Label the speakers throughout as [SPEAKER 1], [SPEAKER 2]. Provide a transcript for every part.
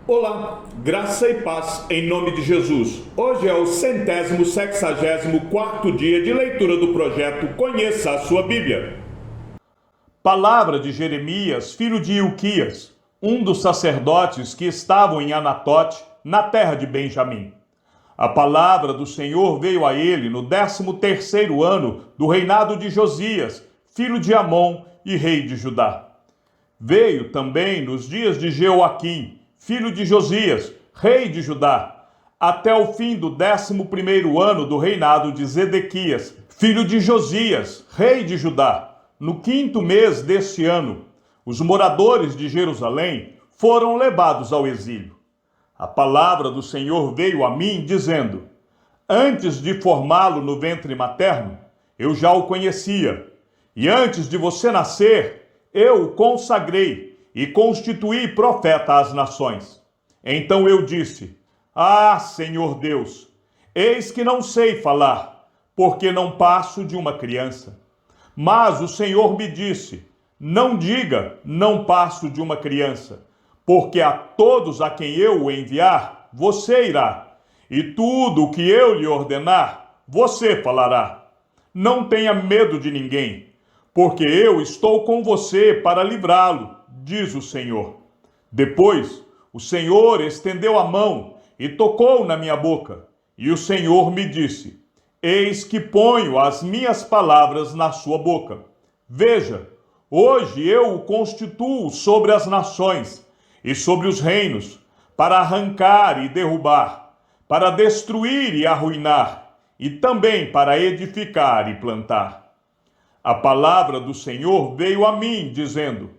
[SPEAKER 1] Olá, graça e paz em nome de Jesus. Hoje é o 164º dia de leitura do projeto Conheça a Sua Bíblia. Palavra de Jeremias, filho de Ilquias, um dos sacerdotes que estavam em Anatote, na terra de Benjamim. A palavra do Senhor veio a ele no 13º ano do reinado de Josias, filho de Amon e rei de Judá. Veio também nos dias de Jeoaquim, filho de Josias, rei de Judá, até o fim do 11º ano do reinado de Zedequias, filho de Josias, rei de Judá. No 5º mês deste ano, os moradores de Jerusalém foram levados ao exílio. A palavra do Senhor veio a mim, dizendo: Antes de formá-lo no ventre materno, eu já o conhecia, e antes de você nascer, eu o consagrei e constituí profeta às nações. Então eu disse: Ah, Senhor Deus, eis que não sei falar, porque não passo de uma criança. Mas o Senhor me disse: Não diga, não passo de uma criança, porque a todos a quem eu o enviar, você irá, e tudo o que eu lhe ordenar, você falará. Não tenha medo de ninguém, porque eu estou com você para livrá-lo, diz o Senhor. Depois, o Senhor estendeu a mão e tocou na minha boca, e o Senhor me disse: Eis que ponho as minhas palavras na sua boca. Veja, hoje eu o constituo sobre as nações e sobre os reinos, para arrancar e derrubar, para destruir e arruinar, e também para edificar e plantar. A palavra do Senhor veio a mim, dizendo: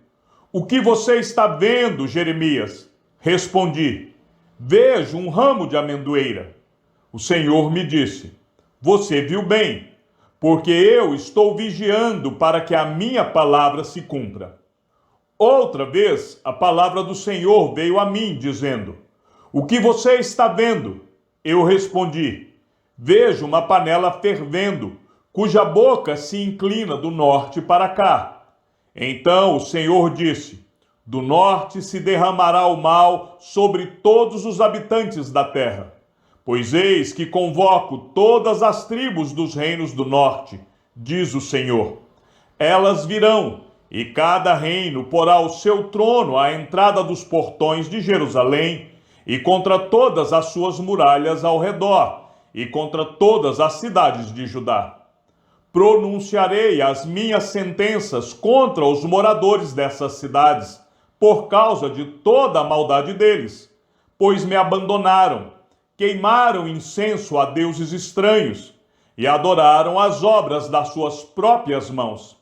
[SPEAKER 1] O que você está vendo, Jeremias? Respondi: Vejo um ramo de amendoeira. O Senhor me disse: Você viu bem, porque eu estou vigiando para que a minha palavra se cumpra. Outra vez, a palavra do Senhor veio a mim, dizendo: O que você está vendo? Eu respondi: Vejo uma panela fervendo, cuja boca se inclina do norte para cá. Então o Senhor disse: Do norte se derramará o mal sobre todos os habitantes da terra. Pois eis que convoco todas as tribos dos reinos do norte, diz o Senhor. Elas virão, e cada reino porá o seu trono à entrada dos portões de Jerusalém, e contra todas as suas muralhas ao redor, e contra todas as cidades de Judá. Pronunciarei as minhas sentenças contra os moradores dessas cidades, por causa de toda a maldade deles, pois me abandonaram, queimaram incenso a deuses estranhos e adoraram as obras das suas próprias mãos.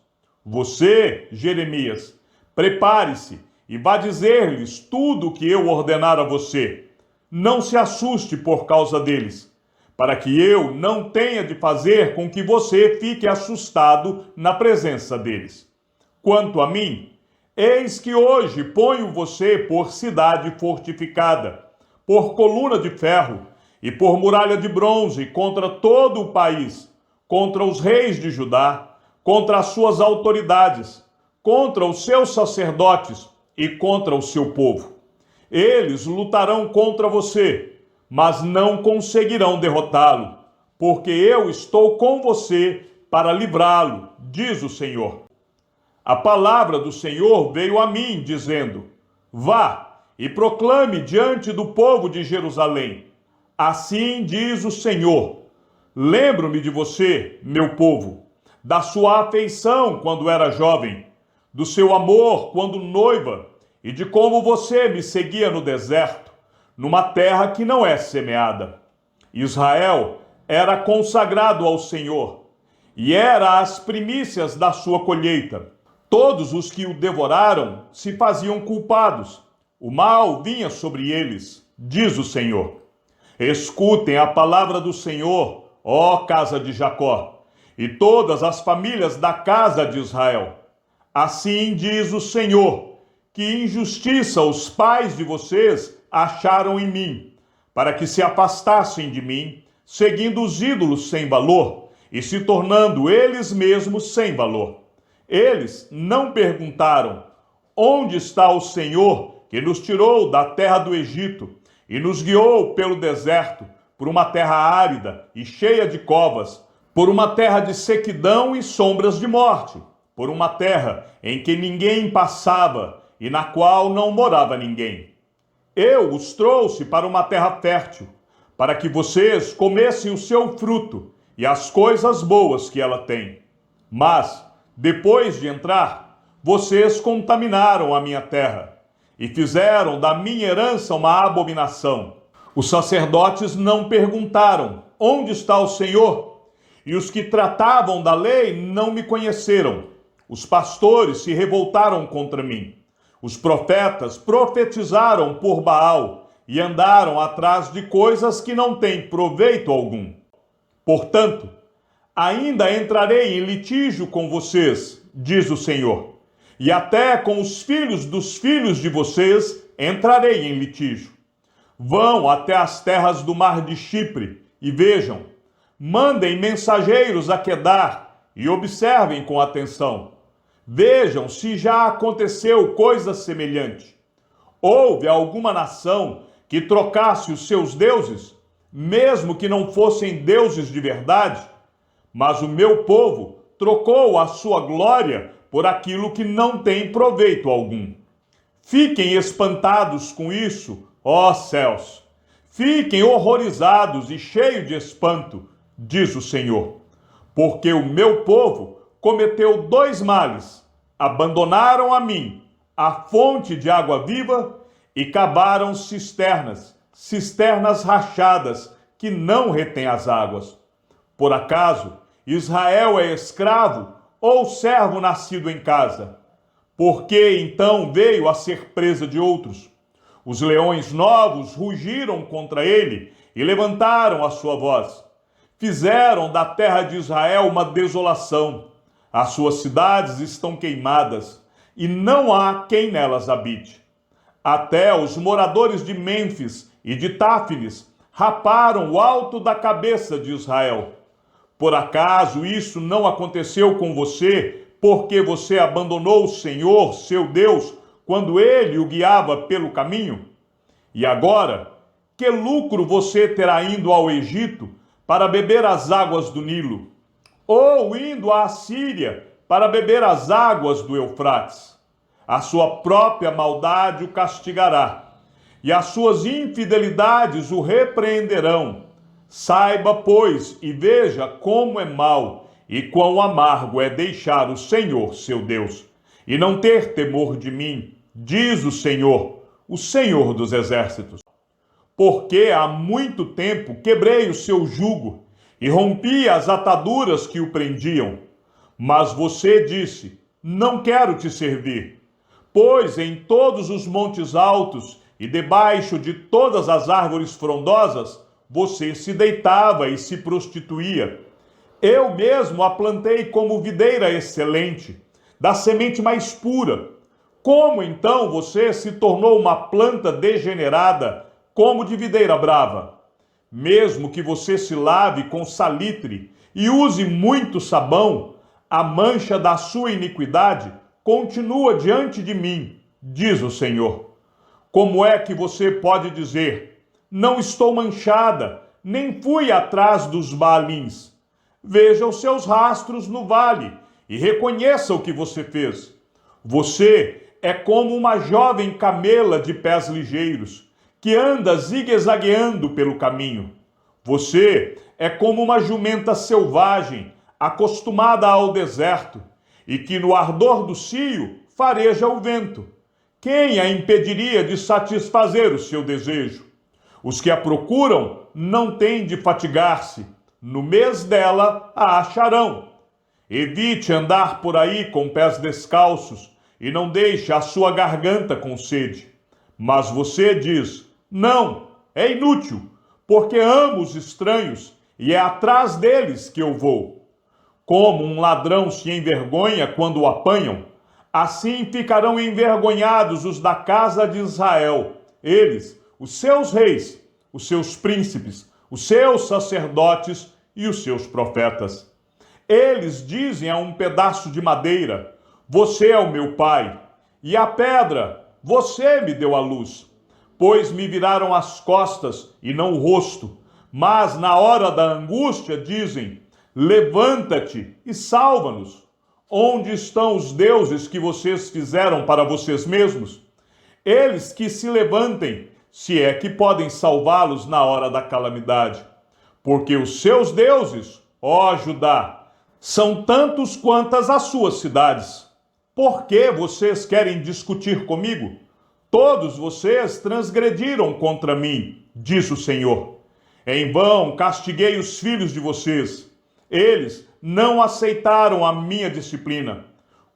[SPEAKER 1] Você, Jeremias, prepare-se e vá dizer-lhes tudo o que eu ordenar a você. Não se assuste por causa deles, para que eu não tenha de fazer com que você fique assustado na presença deles. Quanto a mim, eis que hoje ponho você por cidade fortificada, por coluna de ferro e por muralha de bronze contra todo o país, contra os reis de Judá, contra as suas autoridades, contra os seus sacerdotes e contra o seu povo. Eles lutarão contra você, mas não conseguirão derrotá-lo, porque eu estou com você para livrá-lo, diz o Senhor. A palavra do Senhor veio a mim, dizendo: Vá e proclame diante do povo de Jerusalém: Assim diz o Senhor: Lembro-me de você, meu povo, da sua afeição quando era jovem, do seu amor quando noiva, e de como você me seguia no deserto, numa terra que não é semeada. Israel era consagrado ao Senhor, e era as primícias da sua colheita. Todos os que o devoraram se faziam culpados. O mal vinha sobre eles, diz o Senhor. Escutem a palavra do Senhor, ó casa de Jacó, e todas as famílias da casa de Israel. Assim diz o Senhor: que injustiça os pais de vocês acharam em mim, para que se afastassem de mim, seguindo os ídolos sem valor e se tornando eles mesmos sem valor. Eles não perguntaram: onde está o Senhor que nos tirou da terra do Egito e nos guiou pelo deserto, por uma terra árida e cheia de covas, por uma terra de sequidão e sombras de morte, por uma terra em que ninguém passava e na qual não morava ninguém. Eu os trouxe para uma terra fértil, para que vocês comessem o seu fruto e as coisas boas que ela tem. Mas, depois de entrar, vocês contaminaram a minha terra e fizeram da minha herança uma abominação. Os sacerdotes não perguntaram: onde está o Senhor? E os que tratavam da lei não me conheceram. Os pastores se revoltaram contra mim. Os profetas profetizaram por Baal e andaram atrás de coisas que não têm proveito algum. Portanto, ainda entrarei em litígio com vocês, diz o Senhor, e até com os filhos dos filhos de vocês entrarei em litígio. Vão até as terras do mar de Chipre e vejam, mandem mensageiros a Quedar e observem com atenção. Vejam se já aconteceu coisa semelhante. Houve alguma nação que trocasse os seus deuses, mesmo que não fossem deuses de verdade? Mas o meu povo trocou a sua glória por aquilo que não tem proveito algum. Fiquem espantados com isso, ó céus. Fiquem horrorizados e cheios de espanto, diz o Senhor. Porque o meu povo cometeu dois males. Abandonaram a mim, a fonte de água viva, e cavaram cisternas, cisternas rachadas, que não retêm as águas. Por acaso, Israel é escravo ou servo nascido em casa? Por que então veio a ser presa de outros? Os leões novos rugiram contra ele e levantaram a sua voz. Fizeram da terra de Israel uma desolação. As suas cidades estão queimadas e não há quem nelas habite. Até os moradores de Mênfis e de Táfnis raparam o alto da cabeça de Israel. Por acaso isso não aconteceu com você, porque você abandonou o Senhor, seu Deus, quando ele o guiava pelo caminho? E agora, que lucro você terá indo ao Egito para beber as águas do Nilo? Ou indo à Assíria para beber as águas do Eufrates? A sua própria maldade o castigará, e as suas infidelidades o repreenderão. Saiba, pois, e veja como é mau e quão amargo é deixar o Senhor, seu Deus, e não ter temor de mim, diz o Senhor dos exércitos. Porque há muito tempo quebrei o seu jugo e rompi as ataduras que o prendiam. Mas você disse: não quero te servir. Pois em todos os montes altos e debaixo de todas as árvores frondosas, você se deitava e se prostituía. Eu mesmo a plantei como videira excelente, da semente mais pura. Como então você se tornou uma planta degenerada, como de videira brava? Mesmo que você se lave com salitre e use muito sabão, a mancha da sua iniquidade continua diante de mim, diz o Senhor. Como é que você pode dizer: não estou manchada, nem fui atrás dos Baalins? Veja os seus rastros no vale e reconheça o que você fez. Você é como uma jovem camela de pés ligeiros, que anda zigue-zagueando pelo caminho. Você é como uma jumenta selvagem, acostumada ao deserto, e que no ardor do cio fareja o vento. Quem a impediria de satisfazer o seu desejo? Os que a procuram não têm de fatigar-se. No mês dela a acharão. Evite andar por aí com pés descalços e não deixe a sua garganta com sede. Mas você diz: não, é inútil, porque amo os estranhos e é atrás deles que eu vou. Como um ladrão se envergonha quando o apanham, assim ficarão envergonhados os da casa de Israel, eles, os seus reis, os seus príncipes, os seus sacerdotes e os seus profetas. Eles dizem a um pedaço de madeira: você é o meu pai, e a pedra: você me deu a luz. Pois me viraram as costas e não o rosto, mas na hora da angústia dizem: levanta-te e salva-nos. Onde estão os deuses que vocês fizeram para vocês mesmos? Eles que se levantem, se é que podem salvá-los na hora da calamidade. Porque os seus deuses, ó Judá, são tantos quantas as suas cidades. Por que vocês querem discutir comigo? Todos vocês transgrediram contra mim, diz o Senhor. Em vão castiguei os filhos de vocês. Eles não aceitaram a minha disciplina.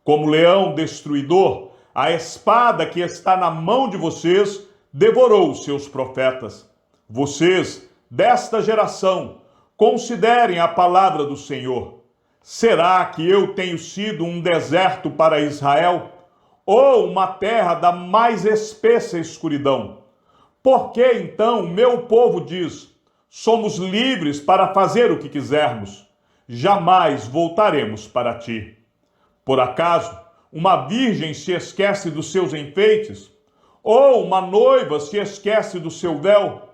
[SPEAKER 1] Como leão destruidor, a espada que está na mão de vocês devorou os seus profetas. Vocês, desta geração, considerem a palavra do Senhor. Será que eu tenho sido um deserto para Israel? Ou uma terra da mais espessa escuridão? Por que então o meu povo diz: somos livres para fazer o que quisermos? Jamais voltaremos para ti. Por acaso, uma virgem se esquece dos seus enfeites? Ou uma noiva se esquece do seu véu?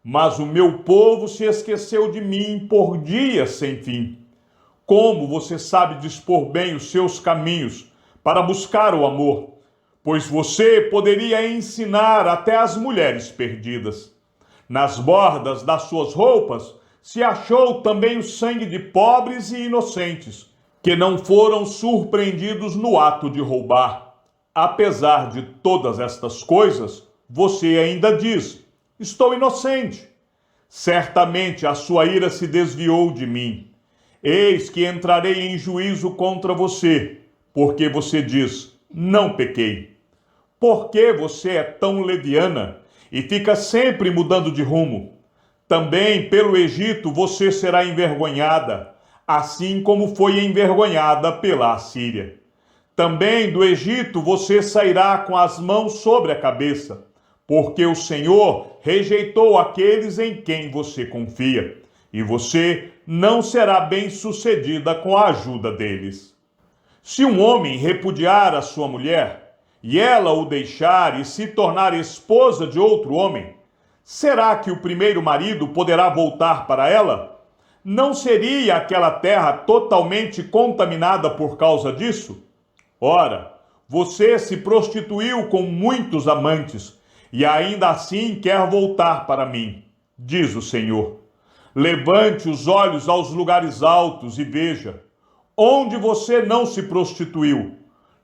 [SPEAKER 1] Mas o meu povo se esqueceu de mim por dias sem fim. Como você sabe dispor bem os seus caminhos para buscar o amor? Pois você poderia ensinar até as mulheres perdidas. Nas bordas das suas roupas se achou também o sangue de pobres e inocentes, que não foram surpreendidos no ato de roubar. Apesar de todas estas coisas, você ainda diz: estou inocente. Certamente a sua ira se desviou de mim. Eis que entrarei em juízo contra você, porque você diz: não pequei. Por que você é tão leviana e fica sempre mudando de rumo? Também pelo Egito você será envergonhada, assim como foi envergonhada pela Assíria. Também do Egito você sairá com as mãos sobre a cabeça, porque o Senhor rejeitou aqueles em quem você confia, e você não será bem-sucedida com a ajuda deles. Se um homem repudiar a sua mulher, e ela o deixar e se tornar esposa de outro homem, será que o primeiro marido poderá voltar para ela? Não seria aquela terra totalmente contaminada por causa disso? Ora, você se prostituiu com muitos amantes, e ainda assim quer voltar para mim, diz o Senhor. Levante os olhos aos lugares altos e veja, onde você não se prostituiu.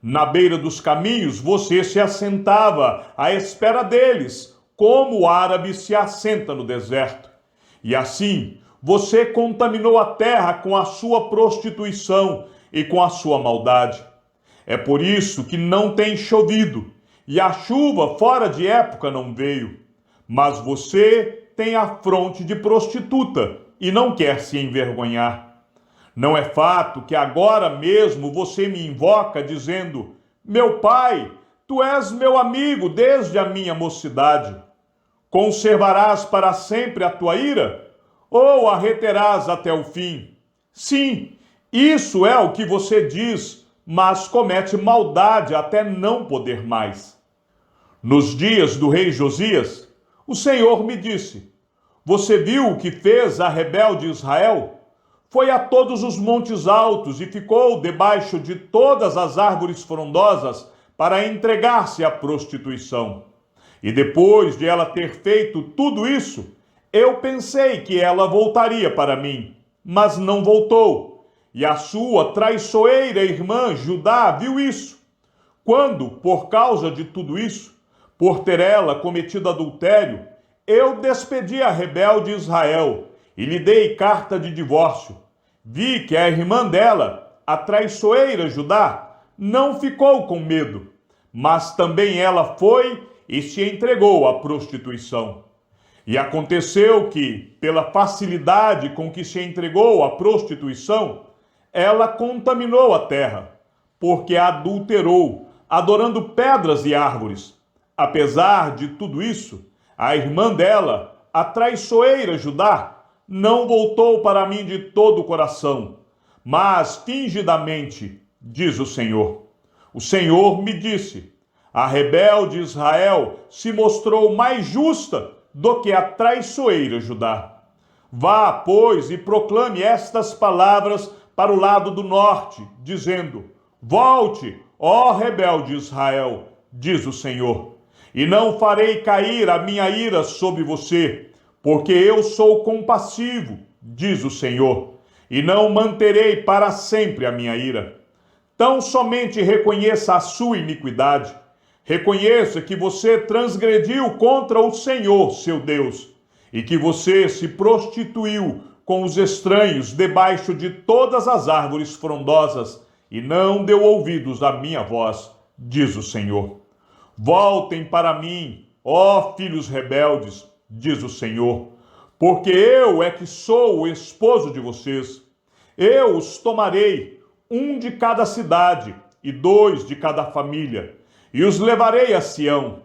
[SPEAKER 1] Na beira dos caminhos você se assentava à espera deles, como o árabe se assenta no deserto. E assim você contaminou a terra com a sua prostituição e com a sua maldade. É por isso que não tem chovido, e a chuva fora de época não veio. Mas você tem a fronte de prostituta e não quer se envergonhar. Não é fato que agora mesmo você me invoca dizendo: meu pai, tu és meu amigo desde a minha mocidade. Conservarás para sempre a tua ira? Ou a reterás até o fim? Sim, isso é o que você diz, mas comete maldade até não poder mais. Nos dias do rei Josias, o Senhor me disse: você viu o que fez a rebelde Israel? Foi a todos os montes altos e ficou debaixo de todas as árvores frondosas para entregar-se à prostituição. E depois de ela ter feito tudo isso, eu pensei que ela voltaria para mim, mas não voltou. E a sua traiçoeira irmã Judá viu isso. Quando, por causa de tudo isso, por ter ela cometido adultério, eu despedi a rebelde Israel e lhe dei carta de divórcio. Vi que a irmã dela, a traiçoeira Judá, não ficou com medo, mas também ela foi e se entregou à prostituição. E aconteceu que, pela facilidade com que se entregou à prostituição, ela contaminou a terra, porque a adulterou, adorando pedras e árvores. Apesar de tudo isso, a irmã dela, a traiçoeira Judá, não voltou para mim de todo o coração, mas fingidamente, diz o Senhor. O Senhor me disse: A rebelde Israel se mostrou mais justa do que a traiçoeira Judá. Vá, pois, e proclame estas palavras para o lado do norte, dizendo: volte, ó rebelde Israel, diz o Senhor, e não farei cair a minha ira sobre você, porque eu sou compassivo, diz o Senhor, e não manterei para sempre a minha ira. Tão somente reconheça a sua iniquidade, reconheça que você transgrediu contra o Senhor, seu Deus, e que você se prostituiu com os estranhos debaixo de todas as árvores frondosas, e não deu ouvidos à minha voz, diz o Senhor. Voltem para mim, ó filhos rebeldes, diz o Senhor, porque eu é que sou o esposo de vocês. Eu os tomarei, um de cada cidade e 2 de cada família, e os levarei a Sião.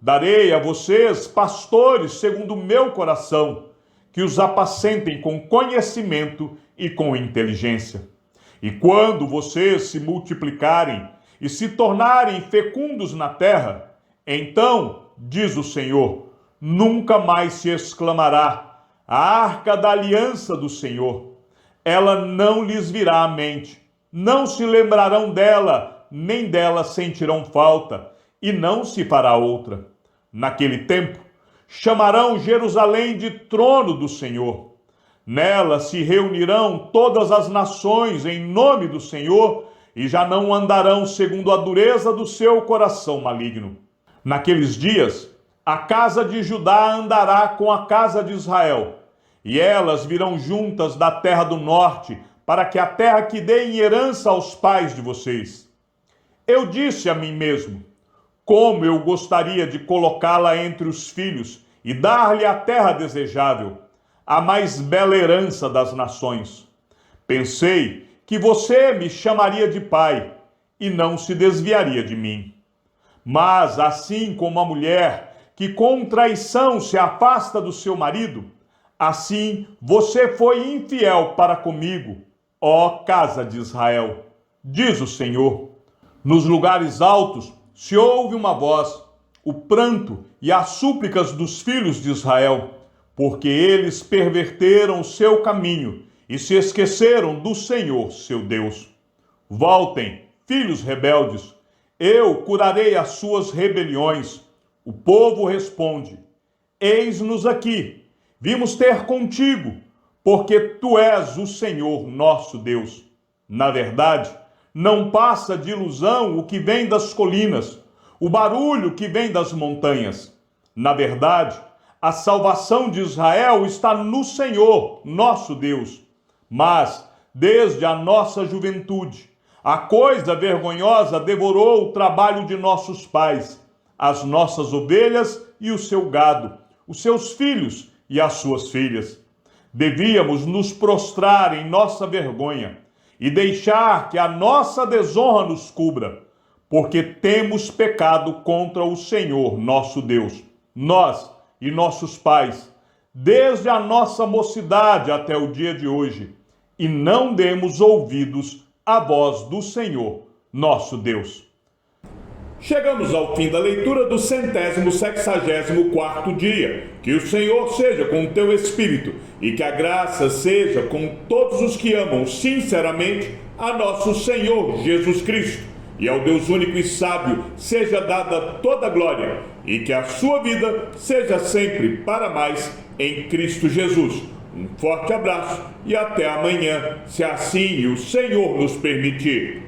[SPEAKER 1] Darei a vocês pastores segundo o meu coração, que os apacentem com conhecimento e com inteligência. E quando vocês se multiplicarem e se tornarem fecundos na terra, então, diz o Senhor, nunca mais se exclamará: a arca da aliança do Senhor. Ela não lhes virá à mente, não se lembrarão dela, nem dela sentirão falta, e não se fará outra. Naquele tempo, chamarão Jerusalém de trono do Senhor. Nela se reunirão todas as nações em nome do Senhor, e já não andarão segundo a dureza do seu coração maligno. Naqueles dias, a casa de Judá andará com a casa de Israel, e elas virão juntas da terra do norte, para que a terra que dê em herança aos pais de vocês. Eu disse a mim mesmo: como eu gostaria de colocá-la entre os filhos e dar-lhe a terra desejável, a mais bela herança das nações. Pensei que você me chamaria de pai e não se desviaria de mim. Mas assim como a mulher que com traição se afasta do seu marido, assim você foi infiel para comigo, ó casa de Israel, diz o Senhor. Nos lugares altos se ouve uma voz, o pranto e as súplicas dos filhos de Israel, porque eles perverteram o seu caminho e se esqueceram do Senhor, seu Deus. Voltem, filhos rebeldes, eu curarei as suas rebeliões. O povo responde: eis-nos aqui, vimos ter contigo, porque tu és o Senhor nosso Deus. Na verdade, não passa de ilusão o que vem das colinas, o barulho que vem das montanhas. Na verdade, a salvação de Israel está no Senhor, nosso Deus. Mas, desde a nossa juventude, a coisa vergonhosa devorou o trabalho de nossos pais, as nossas ovelhas e o seu gado, os seus filhos e as suas filhas. Devíamos nos prostrar em nossa vergonha e deixar que a nossa desonra nos cubra, porque temos pecado contra o Senhor nosso Deus, nós e nossos pais, desde a nossa mocidade até o dia de hoje, e não demos ouvidos à voz do Senhor nosso Deus. Chegamos ao fim da leitura do 164º dia. Que o Senhor seja com o teu espírito e que a graça seja com todos os que amam sinceramente a nosso Senhor Jesus Cristo. E ao Deus único e sábio seja dada toda a glória e que a sua vida seja sempre para mais em Cristo Jesus. Um forte abraço e até amanhã, se assim o Senhor nos permitir.